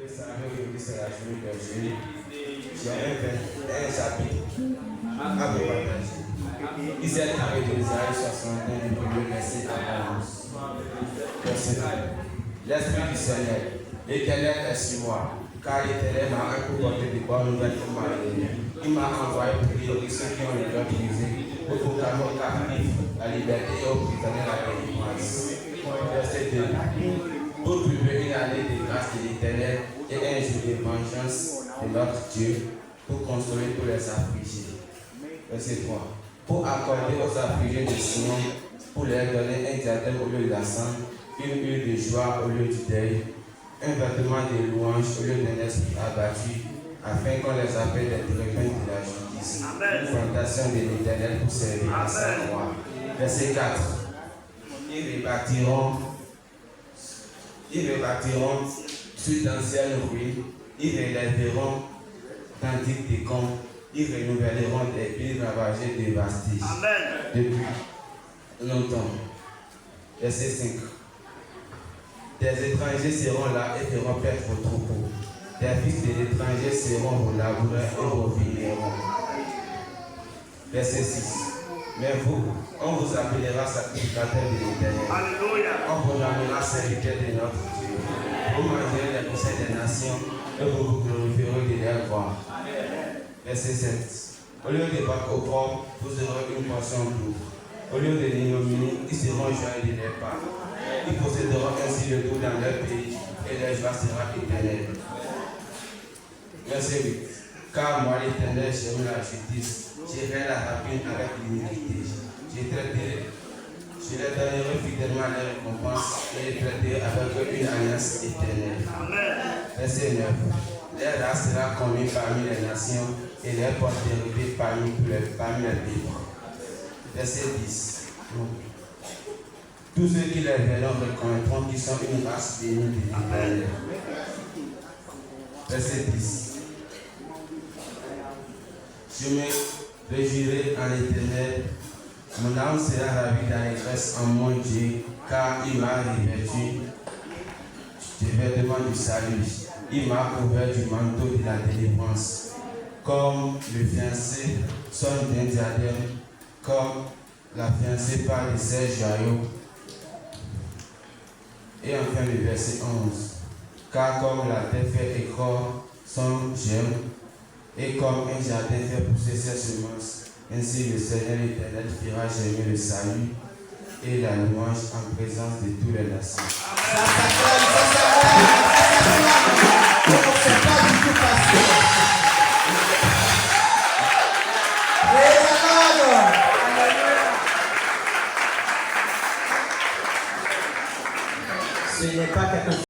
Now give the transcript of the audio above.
Aujourd'hui, c'est la journée de Dieu. J'ai un chapitre à vous partager. Isaïe carré de Isaïe 61, du premier verset à 11. Verset 1. L'Esprit du Seigneur, l'Éternel est sur moi, car l'Éternel m'a apporté des bonnes nouvelles pour ma vie. Il m'a envoyé pour guérir ceux qui ont le cœur brisé, pour proclamer aux captifs la liberté et aux prisonniers la délivrance. Verset 2. Pour publier une année de grâce de l'Éternel et un jour de vengeance de notre Dieu, pour consoler tous les affligés. Verset 3. Pour accorder aux affligés de Sion, pour leur donner un diadème au lieu de la sang, une huile de joie au lieu du deuil, un vêtement de louange au lieu d'un esprit abattu, afin qu'on les appelle les téréphins de la justice. Une fondation de l'Éternel pour servir à sa gloire. Verset 4. Ils rebâtiront sur d'anciennes ruines, ils relèveront d'antiques décombres, ils renouvelleront des villes ravagées de vestiges. Depuis longtemps. Verset 5. Des étrangers seront là et feront perdre vos troupeaux. Des fils de l'étranger seront vos laboureurs et vos vignerons. Verset 6. Mais vous, on vous appellera sacrificateur de l'Éternel. On vous nommera serviteur de notre Dieu. Vous mangerez les conseils des nations et vous vous glorifierez de leur gloire. Verset 7. Au lieu de battre au corps, vous aurez une portion d'eau. Au lieu de l'ignominie, ils seront joyeux de leur part. Ils posséderont ainsi le tout dans leur pays et leur joie sera éternelle. Verset 8. Car moi, l'Éternel, j'aime la justice. J'irai la rapine avec l'humilité. Je leur donnerai fidèlement leur récompense et les traiterai avec une alliance éternelle. Verset 9. Leur race sera connue parmi les nations et leur postérité parmi les pays. Verset 10. Tous ceux qui les verront reconnaîtront qu'ils sont une race bénie de l'Éternel. Verset 10. Je me réjouirai en l'Éternel, mon âme sera ravie d'allégresse en mon Dieu, car il m'a revêtu des vêtements du salut. Il m'a couvert du manteau de la délivrance, comme le fiancé sonne d'un diadème, comme la fiancée parle de ses joyaux. Et enfin le verset 11. Car comme la terre fait éclore son germe, et comme un jardin fait pousser ses semences, ainsi le Seigneur l'Éternel fera germer le salut et la louange en présence de toutes les nations. Ce n'est pas quelque chose.